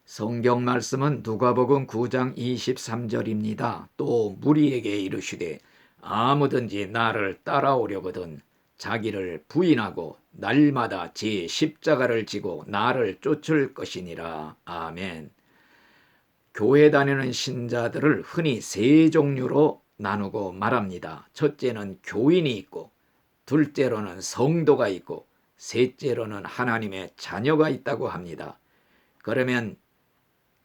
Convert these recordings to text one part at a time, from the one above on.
성경 말씀은 누가복음 9장 23절입니다. 또 무리에게 이르시되 아무든지 나를 따라오려거든 자기를 부인하고 날마다 제 십자가를 지고 나를 쫓을 것이니라. 아멘. 교회 다니는 신자들을 흔히 세 종류로 나누고 말합니다. 첫째는 교인이 있고, 둘째로는 성도가 있고, 셋째로는 하나님의 자녀가 있다고 합니다. 그러면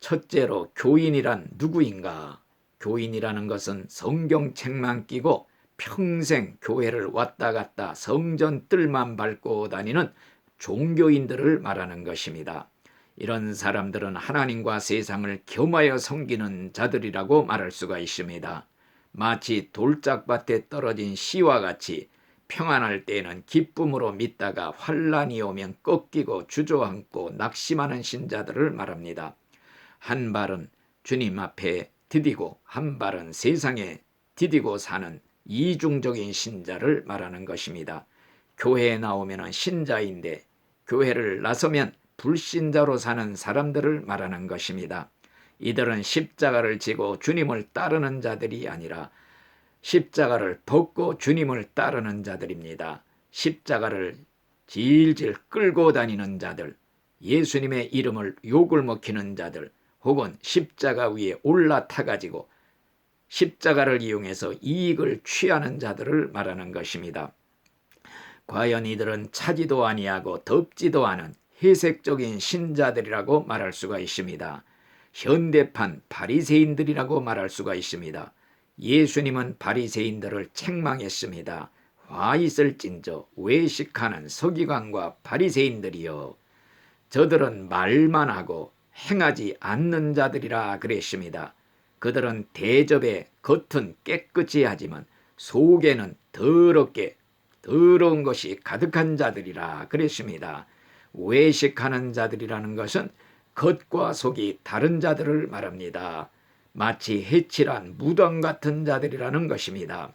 첫째로 교인이란 누구인가? 교인이라는 것은 성경책만 끼고 평생 교회를 왔다 갔다 성전 뜰만 밟고 다니는 종교인들을 말하는 것입니다. 이런 사람들은 하나님과 세상을 겸하여 섬기는 자들이라고 말할 수가 있습니다. 마치 돌짝밭에 떨어진 씨와 같이 평안할 때에는 기쁨으로 믿다가 환란이 오면 꺾이고 주저앉고 낙심하는 신자들을 말합니다. 한 발은 주님 앞에 디디고 한 발은 세상에 디디고 사는 이중적인 신자를 말하는 것입니다. 교회에 나오면 신자인데 교회를 나서면 불신자로 사는 사람들을 말하는 것입니다. 이들은 십자가를 지고 주님을 따르는 자들이 아니라 십자가를 벗고 주님을 따르는 자들입니다. 십자가를 질질 끌고 다니는 자들, 예수님의 이름을 욕을 먹히는 자들, 혹은 십자가 위에 올라타가지고 십자가를 이용해서 이익을 취하는 자들을 말하는 것입니다. 과연 이들은 차지도 아니하고 덥지도 않은 회색적인 신자들이라고 말할 수가 있습니다. 현대판 바리새인들이라고 말할 수가 있습니다. 예수님은 바리새인들을 책망했습니다. 화 있을진저 외식하는 서기관과 바리새인들이여, 저들은 말만 하고 행하지 않는 자들이라 그랬습니다. 그들은 대접에 겉은 깨끗이 하지만 속에는 더러운 것이 가득한 자들이라 그랬습니다. 외식하는 자들이라는 것은 겉과 속이 다른 자들을 말합니다. 마치 해칠한 무덤 같은 자들이라는 것입니다.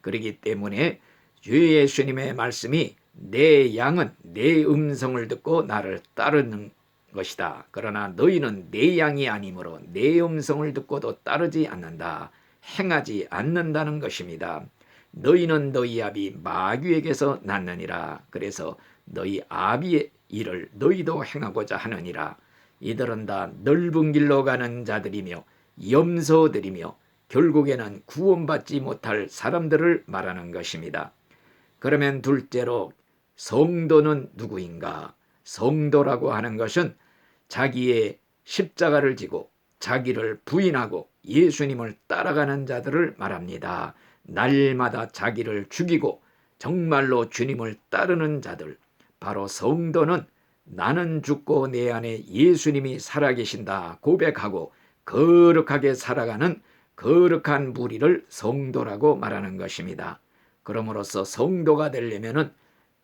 그렇기 때문에 주 예수님의 말씀이 내 양은 내 음성을 듣고 나를 따르는 것이다. 그러나 너희는 내 양이 아니므로 내 음성을 듣고도 따르지 않는다. 행하지 않는다는 것입니다. 너희는 너희 아비 마귀에게서 났느니라. 그래서 너희 아비의 일을 너희도 행하고자 하느니라. 이들은 다 넓은 길로 가는 자들이며 염소들이며 결국에는 구원받지 못할 사람들을 말하는 것입니다. 그러면 둘째로 성도는 누구인가? 성도라고 하는 것은 자기의 십자가를 지고 자기를 부인하고 예수님을 따라가는 자들을 말합니다. 날마다 자기를 죽이고 정말로 주님을 따르는 자들, 바로 성도는 나는 죽고 내 안에 예수님이 살아계신다 고백하고 거룩하게 살아가는 거룩한 무리를 성도라고 말하는 것입니다. 그러므로서 성도가 되려면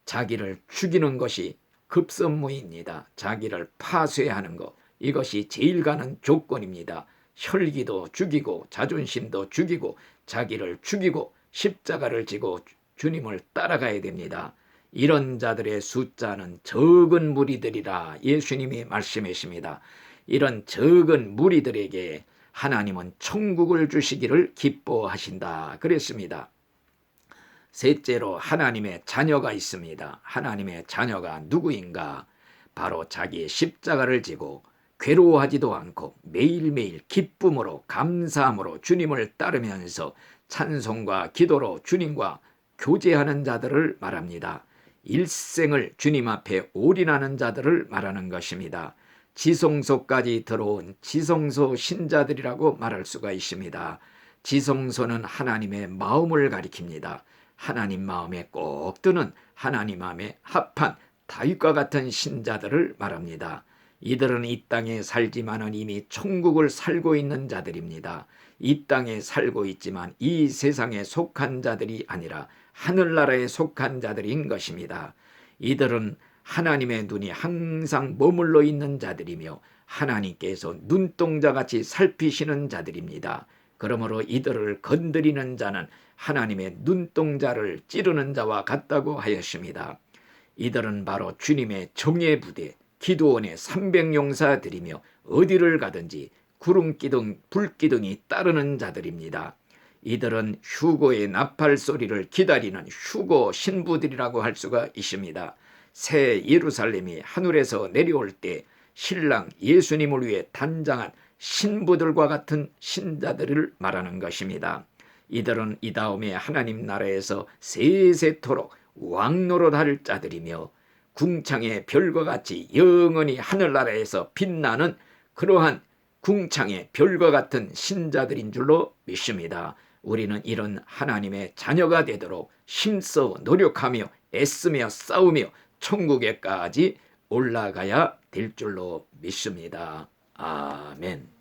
자기를 죽이는 것이 급선무입니다. 자기를 파쇄하는 것, 이것이 제일 가는 조건입니다. 혈기도 죽이고 자존심도 죽이고 자기를 죽이고 십자가를 지고 주님을 따라가야 됩니다. 이런 자들의 숫자는 적은 무리들이라 예수님이 말씀하십니다. 이런 적은 무리들에게 하나님은 천국을 주시기를 기뻐하신다 그랬습니다. 셋째로 하나님의 자녀가 있습니다. 하나님의 자녀가 누구인가? 바로 자기의 십자가를 지고 괴로워하지도 않고 매일매일 기쁨으로 감사함으로 주님을 따르면서 찬송과 기도로 주님과 교제하는 자들을 말합니다. 일생을 주님 앞에 올인하는 자들을 말하는 것입니다. 지성소까지 들어온 지성소 신자들이라고 말할 수가 있습니다. 지성소는 하나님의 마음을 가리킵니다. 하나님 마음에 꼭 드는 하나님 마음에 합한 다윗과 같은 신자들을 말합니다. 이들은 이 땅에 살지만은 이미 천국을 살고 있는 자들입니다. 이 땅에 살고 있지만 이 세상에 속한 자들이 아니라 하늘나라에 속한 자들인 것입니다. 이들은 하나님의 눈이 항상 머물러 있는 자들이며 하나님께서 눈동자같이 살피시는 자들입니다. 그러므로 이들을 건드리는 자는 하나님의 눈동자를 찌르는 자와 같다고 하였습니다. 이들은 바로 주님의 정예 부대, 기드온의 300용사들이며 어디를 가든지 구름기둥 불기둥이 따르는 자들입니다. 이들은 휴거의 나팔 소리를 기다리는 휴거 신부들이라고 할 수가 있습니다. 새 예루살렘이 하늘에서 내려올 때 신랑 예수님을 위해 단장한 신부들과 같은 신자들을 말하는 것입니다. 이들은 이 다음에 하나님 나라에서 세세토록 왕노릇할 자들이며 궁창의 별과 같이 영원히 하늘나라에서 빛나는 그러한 궁창의 별과 같은 신자들인 줄로 믿습니다. 우리는 이런 하나님의 자녀가 되도록 힘써 노력하며 애쓰며 싸우며 천국에까지 올라가야 될 줄로 믿습니다. 아멘.